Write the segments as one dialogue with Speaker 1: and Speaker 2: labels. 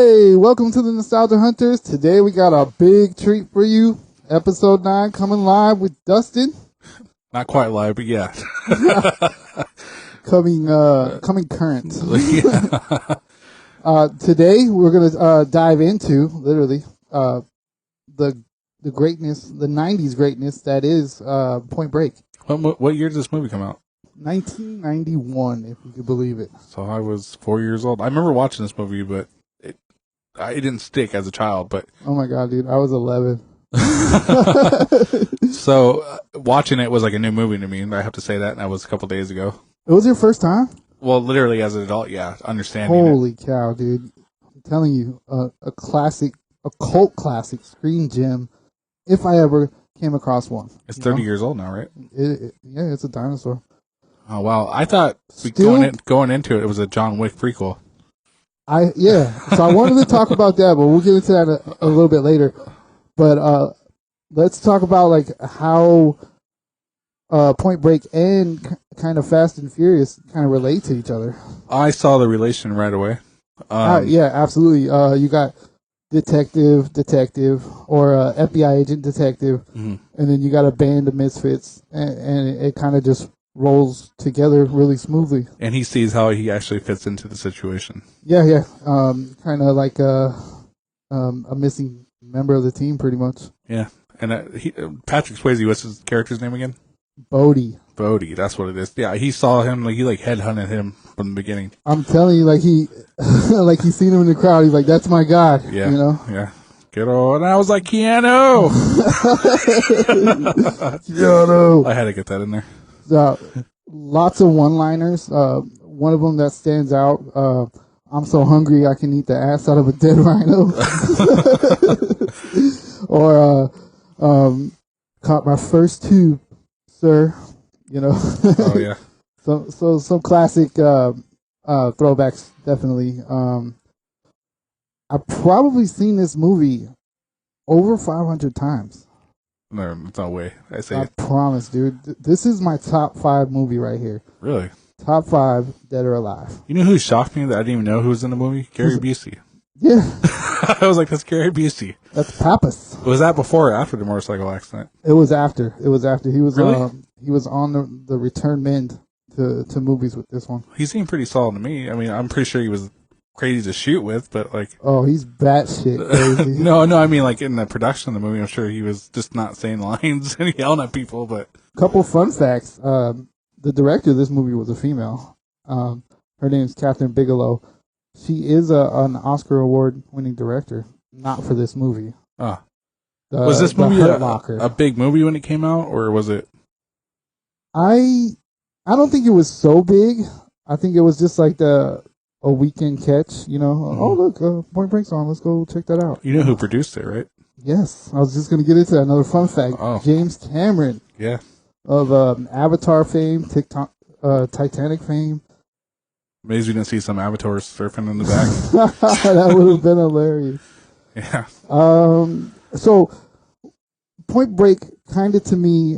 Speaker 1: Hey, welcome to the Nostalgia Hunters. Today we got a big treat for you. Episode 9 coming live with Dustin.
Speaker 2: Not quite live, but yeah.
Speaker 1: coming current.
Speaker 2: Yeah.
Speaker 1: Today we're gonna dive into literally the greatness, the '90s greatness that is Point Break.
Speaker 2: What year did this movie come out?
Speaker 1: 1991, if you could believe it.
Speaker 2: So I was 4 years old. I remember watching this movie, but it didn't stick as a child. But
Speaker 1: Oh my god, dude, I was 11.
Speaker 2: so watching it was like a new movie to me, and I have to say that. And that was a couple days ago.
Speaker 1: It was your first time?
Speaker 2: Well, literally as an adult, yeah, understanding
Speaker 1: Holy cow, dude! I'm telling you, a classic, a cult classic, screen gem. If I ever came across one,
Speaker 2: It's 30 years old now, right?
Speaker 1: Yeah, it's a dinosaur.
Speaker 2: Oh wow! I thought
Speaker 1: Still-
Speaker 2: going into it, it was a John Wick prequel.
Speaker 1: So I wanted to talk about that, but we'll get into that a little bit later. But let's talk about like how Point Break and kind of Fast and Furious kind of relate to each other.
Speaker 2: I saw the relation right away.
Speaker 1: Yeah, absolutely. You got detective, or FBI agent, detective,
Speaker 2: mhm.
Speaker 1: and then you got a band of misfits, and it kind of just rolls together really smoothly.
Speaker 2: And he sees how he actually fits into the situation.
Speaker 1: Yeah. Kind of like a missing member of the team, pretty much.
Speaker 2: Yeah, and Patrick Swayze, what's his character's name again?
Speaker 1: Bodie.
Speaker 2: That's what it is. Yeah, he saw him, he headhunted him from the beginning.
Speaker 1: I'm telling you, like he seen him in the crowd. He's like, "That's my guy."
Speaker 2: Yeah,
Speaker 1: you know.
Speaker 2: Yeah. Good old, and I was like, Keanu.
Speaker 1: Keanu.
Speaker 2: I had to get that in there.
Speaker 1: Lots of one-liners. One of them that stands out. I'm so hungry I can eat the ass out of a dead rhino. Or caught my first tube, sir. You know.
Speaker 2: Oh yeah.
Speaker 1: So some classic throwbacks, definitely. I've probably seen this movie over 500 times.
Speaker 2: No, no way. I say
Speaker 1: I
Speaker 2: it.
Speaker 1: promise, dude. This is my top 5 movie right here.
Speaker 2: Really.
Speaker 1: Top 5, Dead or Alive.
Speaker 2: You know who shocked me that I didn't even know who was in the movie? Gary Busey.
Speaker 1: Yeah,
Speaker 2: I was like, that's Gary Busey.
Speaker 1: that's Pappas.
Speaker 2: Was that before or after the motorcycle accident?
Speaker 1: It was after. He was
Speaker 2: Really?
Speaker 1: he was on the return mend to movies with this one.
Speaker 2: He seemed pretty solid to me. I mean, I'm pretty sure he was crazy to shoot with, but like,
Speaker 1: Oh, he's batshit crazy.
Speaker 2: no, I mean, like in the production of the movie, I'm sure he was just not saying lines and yelling at people, but
Speaker 1: Couple fun facts. The director of this movie was a female. Her name is Catherine Bigelow. She is an Oscar award winning director. Not for this movie.
Speaker 2: was this
Speaker 1: The
Speaker 2: movie
Speaker 1: Hurt Locker.
Speaker 2: a big movie when it came out, or was it?
Speaker 1: I don't think it was so big. I think it was just like a weekend catch, you know.
Speaker 2: Mhm.
Speaker 1: Oh look, Point Break's on. Let's go check that out.
Speaker 2: You know who produced it, right?
Speaker 1: Yes, I was just gonna get into that. Another fun fact:
Speaker 2: Oh.
Speaker 1: James Cameron
Speaker 2: Yeah.
Speaker 1: of Avatar fame, Titanic fame.
Speaker 2: Amazed we didn't see some avatars surfing in the back.
Speaker 1: That would have been hilarious.
Speaker 2: Yeah.
Speaker 1: So Point Break, kind of to me,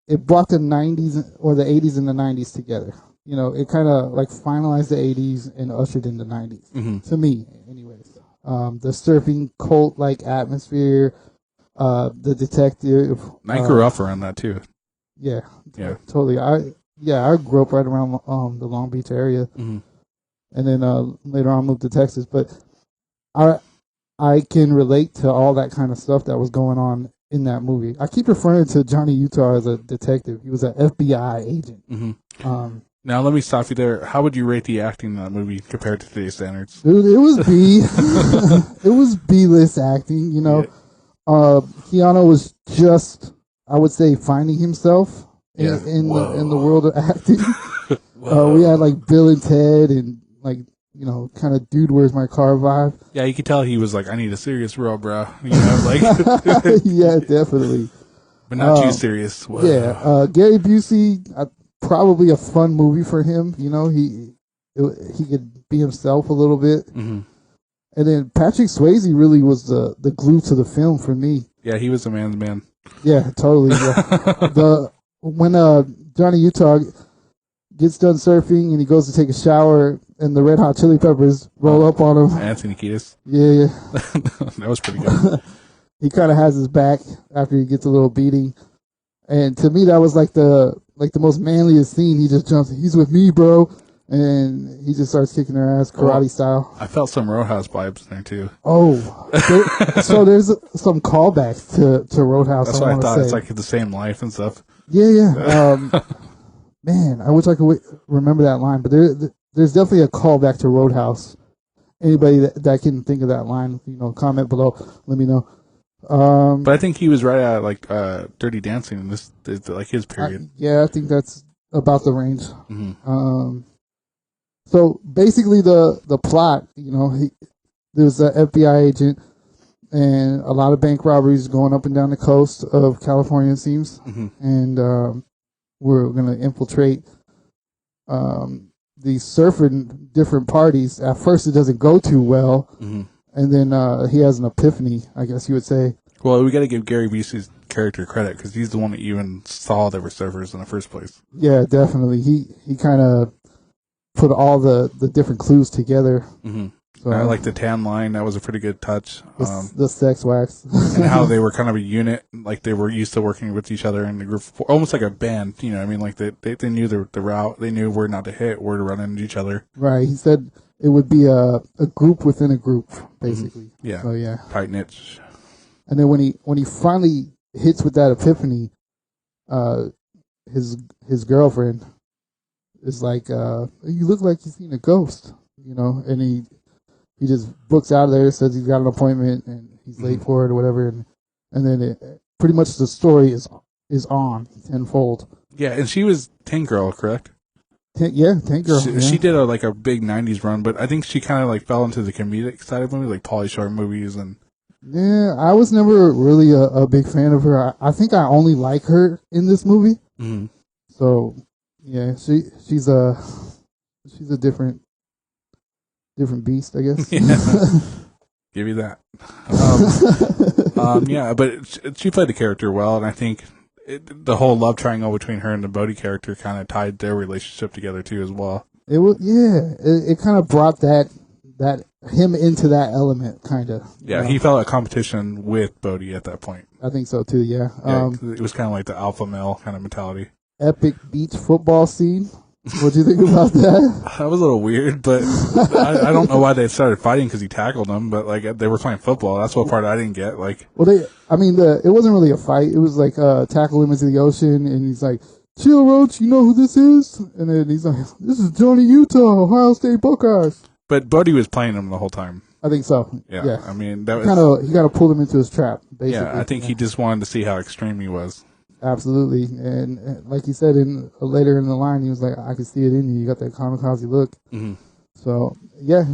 Speaker 1: it brought the 90s or the 80s and the 90s together. You know, it kind of like finalized the 80s and ushered in the 90s.
Speaker 2: hmm
Speaker 1: To me, anyways. The surfing cult-like atmosphere, the detective.
Speaker 2: I grew up around that too.
Speaker 1: Yeah,
Speaker 2: Yeah.
Speaker 1: totally. I grew up right around the Long Beach area,
Speaker 2: hmm
Speaker 1: and then later on moved to Texas. But I can relate to all that kind of stuff that was going on in that movie. I keep referring to Johnny Utah as a detective. He was an FBI agent.
Speaker 2: hmm
Speaker 1: Um,
Speaker 2: Now let me stop you there. How would you rate the acting in that movie compared to today's standards?
Speaker 1: Dude, it was it was B-list acting, you know. Keanu was just, I would say, finding himself in the world of acting. We had like Bill and Ted and like, you know, kind of dude, where's my car vibe.
Speaker 2: Yeah, you could tell he was like, I need a serious role, bro. You know, like,
Speaker 1: Yeah, definitely.
Speaker 2: but not too serious.
Speaker 1: Yeah, Gary Busey, probably a fun movie for him. You know, he could be himself a little bit.
Speaker 2: hmm
Speaker 1: And then Patrick Swayze really was the glue to the film for me.
Speaker 2: Yeah, he was a man's man.
Speaker 1: Yeah, totally. Yeah. When Johnny Utah gets done surfing and he goes to take a shower, and the Red Hot Chili Peppers roll up on him.
Speaker 2: Anthony Kiedis.
Speaker 1: Yeah.
Speaker 2: That was pretty good.
Speaker 1: He kind of has his back after he gets a little beating, and to me that was like the most manliest scene. He just jumps. He's with me, bro. And he just starts kicking their ass, karate style.
Speaker 2: I felt some Roadhouse vibes there too.
Speaker 1: Oh, so there's some callbacks to Roadhouse.
Speaker 2: That's what I thought. It's like the same life and stuff.
Speaker 1: Yeah. Man, I wish I could remember that line, but there's definitely a callback to Roadhouse. Anybody that can think of that line, comment below. Let me know.
Speaker 2: But I think he was right at like Dirty Dancing in this, like his period.
Speaker 1: I think that's about the range.
Speaker 2: Mm-hmm.
Speaker 1: So basically, the plot, there's an FBI agent and a lot of bank robberies going up and down the coast of California, it seems.
Speaker 2: Mm-hmm.
Speaker 1: And we're going to infiltrate these surfing different parties. At first, it doesn't go too well.
Speaker 2: Mm-hmm.
Speaker 1: And then he has an epiphany, I guess you would say.
Speaker 2: Well, we got to give Gary Busey's character credit because he's the one that even saw there were surfers in the first place.
Speaker 1: Yeah, definitely. He kind of put all the different clues together.
Speaker 2: Mm-hmm. So, I like the tan line. That was a pretty good touch.
Speaker 1: The sex wax.
Speaker 2: And how they were kind of a unit. Like they were used to working with each other in the group. Almost like a band. You know what I mean? Like they knew the route. They knew where not to hit, where to run into each other.
Speaker 1: Right. He said it would be a group within a group, basically.
Speaker 2: Mm-hmm. Yeah.
Speaker 1: So, yeah.
Speaker 2: Tight knit.
Speaker 1: And then when he finally hits with that epiphany, his girlfriend is like, "You look like you've seen a ghost," and he just books out of there, says he's got an appointment and he's late for it or whatever, and then pretty much the story is on tenfold.
Speaker 2: Yeah, and she was Tank Girl, correct?
Speaker 1: Tank Girl.
Speaker 2: She did a big '90s run, but I think she kind of like fell into the comedic side of movies, like Pauly Shore movies and.
Speaker 1: Yeah, I was never really a big fan of her. I think I only like her in this movie.
Speaker 2: Mm-hmm.
Speaker 1: So, yeah, she's a different beast, I guess.
Speaker 2: Yeah. Give you that. Yeah, but she played the character well, and I think the whole love triangle between her and the Bodhi character kind of tied their relationship together too, as well.
Speaker 1: It was, it kind of brought that him into that element, kind of.
Speaker 2: Yeah, he felt a competition with Bodhi at that point.
Speaker 1: I think so too. Yeah.
Speaker 2: It was kind of like the alpha male kind of mentality.
Speaker 1: Epic beach football scene. What'd you think about that?
Speaker 2: That was a little weird, but I don't know why they started fighting because he tackled them. But like they were playing football. That's what part I didn't get. Like,
Speaker 1: well, it wasn't really a fight. It was like tackle him into the ocean, and he's like, "Chill, Roach. You know who this is?" And then he's like, "This is Johnny Utah, Ohio State Buckeyes."
Speaker 2: But Bodhi was playing him the whole time.
Speaker 1: I think so. Yeah.
Speaker 2: I mean, that was
Speaker 1: he kind of pulled him into his trap. Basically.
Speaker 2: Yeah, I think he just wanted to see how extreme he was.
Speaker 1: Absolutely, and like he said later in the line, he was like, "I can see it in you. You got that kamikaze look."
Speaker 2: Mm-hmm.
Speaker 1: So yeah,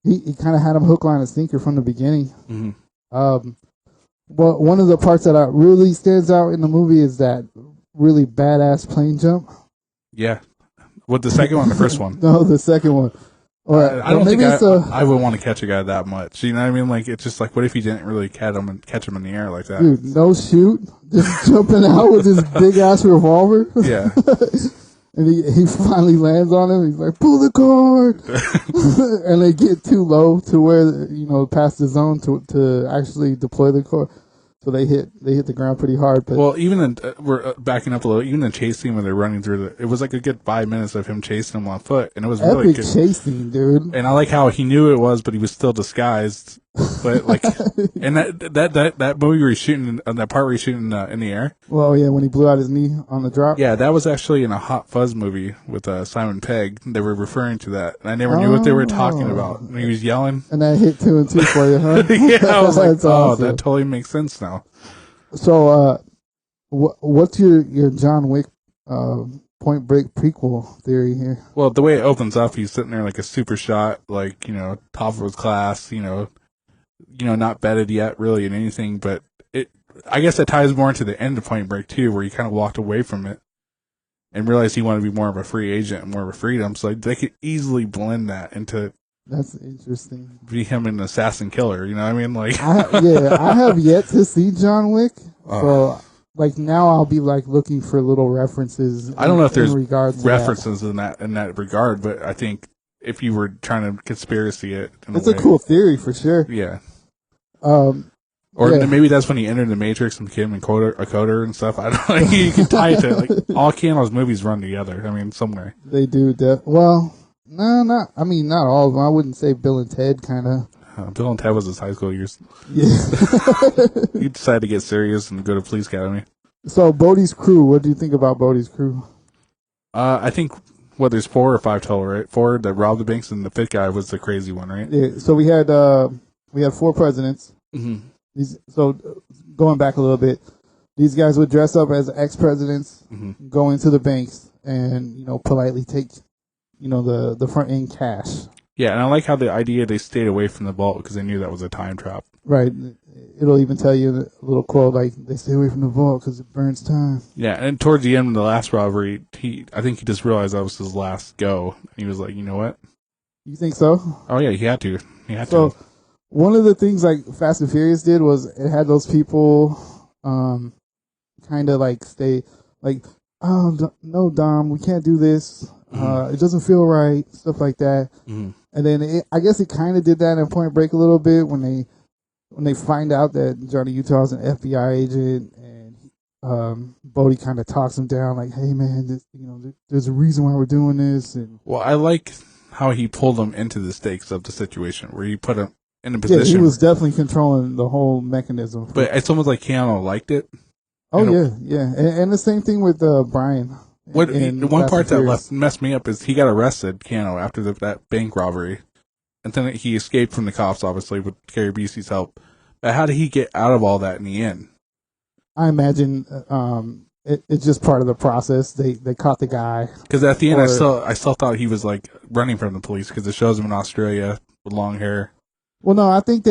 Speaker 1: he kind of had him hook, line, and sinker from the beginning.
Speaker 2: Mm-hmm.
Speaker 1: But one of the parts that really stands out in the movie is that really badass plane jump.
Speaker 2: Yeah. What, the second one or the first one?
Speaker 1: No, the second one.
Speaker 2: I don't think I would want to catch a guy that much. You know what I mean? Like, it's just like, what if he didn't really catch him in the air like that?
Speaker 1: Dude, no shoot. Just jumping out with his big-ass revolver.
Speaker 2: Yeah.
Speaker 1: And he finally lands on him. He's like, "Pull the cord." And they get too low to where, past the zone to actually deploy the cord. So they hit the ground pretty hard. But
Speaker 2: well, even we're backing up a little. Even the chase scene when they're running through it was like a good 5 minutes of him chasing them on foot, and it was really good.
Speaker 1: Chase scene, dude.
Speaker 2: And I like how he knew it was, but he was still disguised. But like, and that movie where he's shooting, that part where he's shooting in the air.
Speaker 1: Well, yeah, when he blew out his knee on the drop.
Speaker 2: Yeah, that was actually in a Hot Fuzz movie with Simon Pegg. They were referring to that, and I never knew what they were talking about when he was yelling.
Speaker 1: And that hit 2 and 2 for you, huh?
Speaker 2: Yeah, I was like,
Speaker 1: awesome.
Speaker 2: That totally makes sense now.
Speaker 1: So, what's your John Wick Point Break prequel theory here?
Speaker 2: Well, the way it opens up, he's sitting there like a super shot, like, top of his class, not betted yet really in anything, but I guess that ties more into the end of Point Break too, where he kind of walked away from it and realized he wanted to be more of a free agent and more of a freedom. So they could easily blend that into.
Speaker 1: That's interesting.
Speaker 2: Be him an assassin killer, you know what I mean? Like,
Speaker 1: I have yet to see John Wick, so like now I'll be like looking for little references.
Speaker 2: I don't know if there's
Speaker 1: regards
Speaker 2: references in that regard, but I think if you were trying to conspiracy it,
Speaker 1: it's a cool theory for sure.
Speaker 2: Yeah.
Speaker 1: Or
Speaker 2: maybe that's when he entered the Matrix and became a coder and stuff. I don't know. You can tie it to like all Keanu's movies run together. I mean, somewhere
Speaker 1: they do. Well, no, not. I mean, not all of them. I wouldn't say Bill and Ted kind of.
Speaker 2: Bill and Ted was his high school years.
Speaker 1: Yeah.
Speaker 2: He decided to get serious and go to police academy.
Speaker 1: So Bodhi's crew. What do you think about Bodhi's crew?
Speaker 2: I think there's 4 or 5 total, right? 4 that robbed the banks, and the 5th guy was the crazy one, right?
Speaker 1: Yeah. So we had 4 presidents.
Speaker 2: Mm-hmm.
Speaker 1: So going back a little bit, these guys would dress up as ex-presidents,
Speaker 2: mm-hmm.
Speaker 1: go into the banks, and politely take the front end cash.
Speaker 2: Yeah, and I like how the idea they stayed away from the vault because they knew that was a time trap.
Speaker 1: Right. It'll even tell you a little quote like, they stay away from the vault because it burns time.
Speaker 2: Yeah, and towards the end of the last robbery, I think he just realized that was his last go. He was like, you know what?
Speaker 1: You think so?
Speaker 2: Oh, yeah, he had to.
Speaker 1: So, one of the things like Fast and Furious did was it had those people kind of like stay like, oh, no, Dom, we can't do this.
Speaker 2: Mm-hmm.
Speaker 1: It doesn't feel right, stuff like that.
Speaker 2: Mm-hmm.
Speaker 1: And then I guess it kind of did that in Point Break a little bit when they find out that Johnny Utah is an FBI agent, and Bodhi kind of talks him down like, hey man, there's a reason why we're doing this. And
Speaker 2: well, I like how he pulled him into the stakes of the situation where he put him in a position.
Speaker 1: Yeah, he was definitely controlling the whole mechanism.
Speaker 2: But it's almost like Keanu liked it.
Speaker 1: Oh, yeah. And the same thing with Brian.
Speaker 2: One part that messed me up is he got arrested, Keanu, after that bank robbery. And then he escaped from the cops, obviously, with Carrie Busey's help. But how did he get out of all that in the end?
Speaker 1: I imagine it's just part of the process. They caught the guy.
Speaker 2: Because at the end, I still thought he was like running from the police because it shows him in Australia with long hair.
Speaker 1: Well, no, I think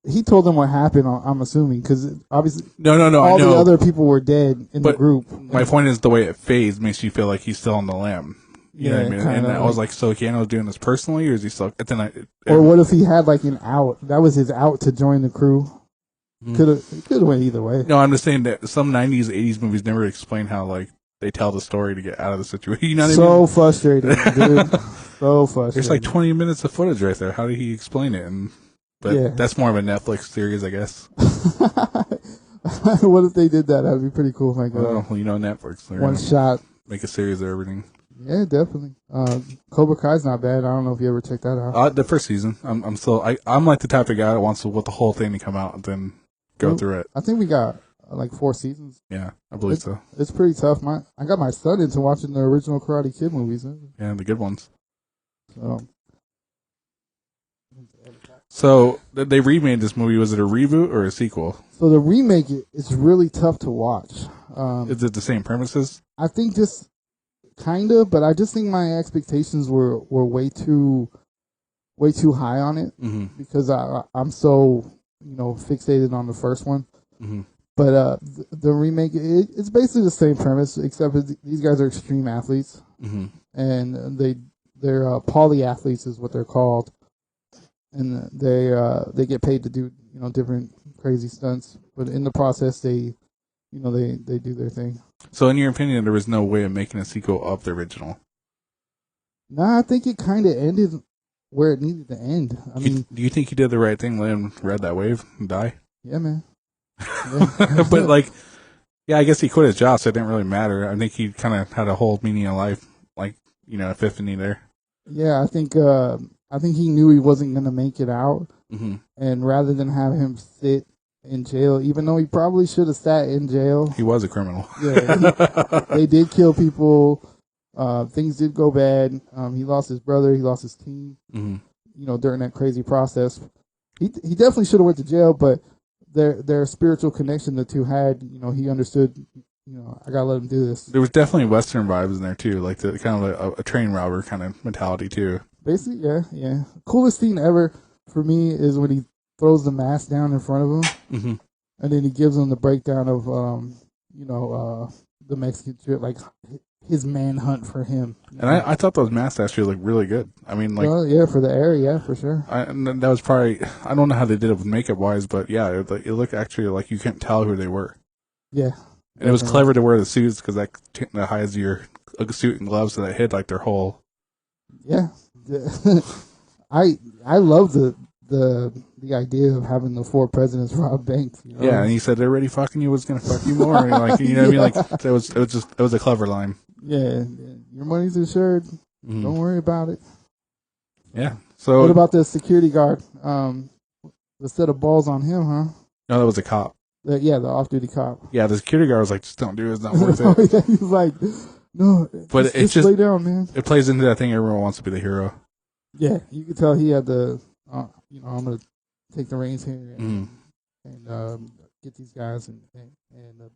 Speaker 1: he told them what happened, I'm assuming, because obviously
Speaker 2: no,
Speaker 1: all the other people were dead in the group.
Speaker 2: My point is the way it fades makes you feel like he's still on the lam. You know what I mean? And I was like, so Keanu was doing this personally, or is he still?
Speaker 1: Or what if he had like an out? That was his out to join the crew. Could have went either way.
Speaker 2: No, I'm just saying that some 90s, 80s movies never explain how like they tell the story to get out of the situation. You know what I mean?
Speaker 1: Frustrating, dude. So frustrating.
Speaker 2: There's like 20 minutes of footage right there. How did he explain it? But that's more of a Netflix series, I guess.
Speaker 1: What if they did that? That'd be pretty cool. Like,
Speaker 2: Netflix.
Speaker 1: One shot.
Speaker 2: Make a series of everything.
Speaker 1: Yeah, definitely. Cobra Kai's not bad. I don't know if you ever checked that out.
Speaker 2: The first season. I'm like the type of guy that wants the whole thing to come out and then go through it.
Speaker 1: I think we got like 4 seasons.
Speaker 2: Yeah, I believe so.
Speaker 1: It's pretty tough. I got my son into watching the original Karate Kid movies.
Speaker 2: Yeah, the good ones. So they remade this movie. Was it a reboot or a sequel?
Speaker 1: So the remake is really tough to watch.
Speaker 2: Is it the same premises?
Speaker 1: I think just kind of, but I just think my expectations were way too high on it because I'm so fixated on the first one.
Speaker 2: Mm-hmm.
Speaker 1: But the remake, it's basically the same premise, except these guys are extreme athletes, and they're polyathletes is what they're called, and they get paid to do different crazy stunts, but in the process they do their thing.
Speaker 2: So, in your opinion, there was no way of making a sequel of the original?
Speaker 1: Nah, I think it kind of ended where it needed to end.
Speaker 2: Do you think he did the right thing, let him ride that wave and die?
Speaker 1: Yeah, man.
Speaker 2: Yeah. But I guess he quit his job, so it didn't really matter. I think he kind of had a whole meaning of life, epiphany there.
Speaker 1: Yeah, I think he knew he wasn't going to make it out, and rather than have him sit in jail, even though he probably should have sat in jail.
Speaker 2: He was a criminal.
Speaker 1: Yeah, they did kill people. Things did go bad. He lost his brother. He lost his team. During that crazy process, he definitely should have went to jail. But their spiritual connection the two had. He understood. I gotta let him do this.
Speaker 2: There was definitely Western vibes in there too, like the kind of a train robber kind of mentality too.
Speaker 1: Basically, yeah. Coolest scene ever for me is when he throws the mask down in front of him, and then he gives him the breakdown of the Mexican trip, like his manhunt for him.
Speaker 2: And I thought those masks actually looked really good. I mean,
Speaker 1: for the area, for sure.
Speaker 2: And that was probably, I don't know how they did it with makeup wise, but yeah, it looked actually like you couldn't tell who they were.
Speaker 1: Yeah,
Speaker 2: And it was clever to wear the suits because that hides your suit and gloves, so that hid like their whole.
Speaker 1: Yeah, I love the idea of having the 4 presidents rob banks. You know?
Speaker 2: Yeah, and he said they're already fucking you. Was gonna fuck you more. And like, you know what I mean? Like it was a clever line.
Speaker 1: Yeah, your money's insured. Don't worry about it.
Speaker 2: Yeah. So
Speaker 1: what about the security guard? The set of balls on him, huh?
Speaker 2: No, that was a cop.
Speaker 1: The off-duty cop.
Speaker 2: Yeah, the security guard was like, just don't do it. It's not worth it.
Speaker 1: Yeah, he's like, no,
Speaker 2: but it's just
Speaker 1: lay down, man.
Speaker 2: It plays into that thing. Everyone wants to be the hero.
Speaker 1: Yeah, you could tell he had the, I'm gonna take the reins here and get these guys and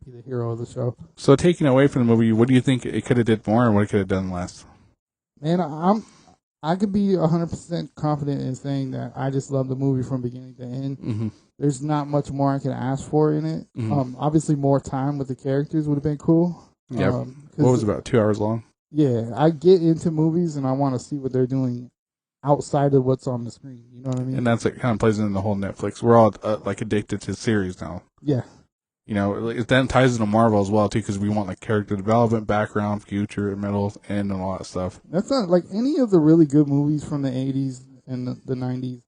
Speaker 1: be the hero of the show.
Speaker 2: So taking away from the movie, what do you think it could have did more, and what it could have done less?
Speaker 1: Man, I could be 100% confident in saying that I just love the movie from beginning to end.
Speaker 2: Mm-hmm.
Speaker 1: There's not much more I can ask for in it.
Speaker 2: Mm-hmm.
Speaker 1: Obviously, more time with the characters would have been cool.
Speaker 2: Yeah, what was it, about 2 hours long?
Speaker 1: Yeah, I get into movies and I want to see what they're doing outside of what's on the screen. You know what I mean?
Speaker 2: And that's it. Kind of plays into the whole Netflix. We're all like addicted to series now.
Speaker 1: Yeah.
Speaker 2: You know, it then ties into Marvel as well too, because we want like character development, background, future, middle, end, and all that stuff.
Speaker 1: That's not like any of the really good movies from the 80s and the 90s.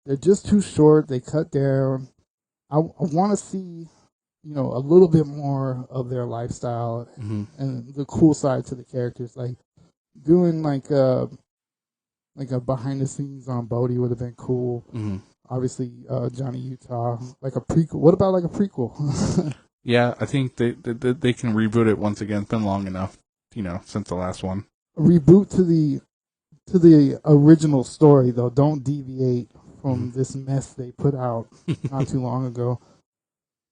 Speaker 1: They're just too short. They cut down. I want to see, a little bit more of their lifestyle and the cool side to the characters. Like doing like a behind the scenes on Bodhi would have been cool.
Speaker 2: Mm-hmm.
Speaker 1: Obviously, Johnny Utah, like a prequel. What about like a prequel?
Speaker 2: Yeah, I think they can reboot it once again. It's been long enough, since the last one.
Speaker 1: A reboot to the original story, though. Don't deviate from this mess they put out not too long ago.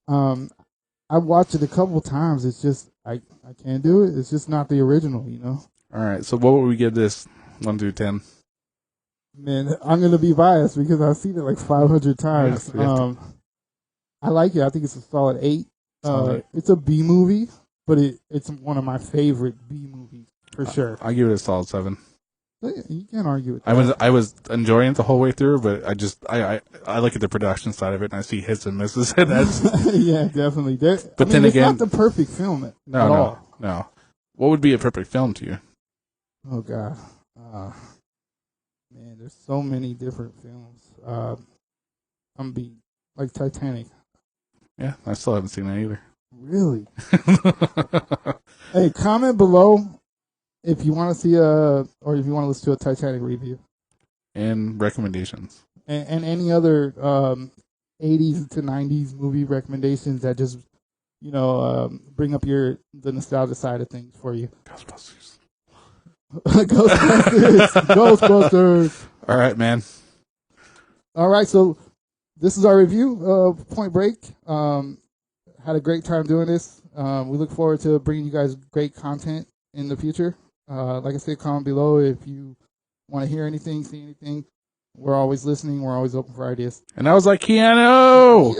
Speaker 1: I watched it a couple times. It's just I can't do it. It's just not the original,
Speaker 2: All right, so what would we give this 1 through 10?
Speaker 1: Man, I'm gonna be biased because I've seen it like 500 times.
Speaker 2: Yeah,
Speaker 1: I like it. I think it's a solid 8. It's a B movie, but it's one of my favorite B movies for sure.
Speaker 2: I give it a solid 7.
Speaker 1: You can't argue with that.
Speaker 2: I was enjoying it the whole way through, but I look at the production side of it and I see hits and misses. And that's
Speaker 1: yeah, definitely.
Speaker 2: Then
Speaker 1: it's
Speaker 2: again,
Speaker 1: not the perfect film at
Speaker 2: all.
Speaker 1: all.
Speaker 2: No. What would be a perfect film to you?
Speaker 1: Oh God. Man, there's so many different films. I'm beat like Titanic.
Speaker 2: Yeah, I still haven't seen that either.
Speaker 1: Really? Hey, comment below if you want to see or if you want to listen to a Titanic review
Speaker 2: and recommendations
Speaker 1: and any other 80s to 90s movie recommendations that just bring up the nostalgia side of things for you.
Speaker 2: Ghostbusters.
Speaker 1: Ghostbusters.
Speaker 2: All right, man.
Speaker 1: All right, so this is our review of Point Break. Had a great time doing this. We look forward to bringing you guys great content in the future. Like I said, comment below if you want to hear anything, see anything. We're always listening. We're always open for ideas.
Speaker 2: And I was like, Keanu!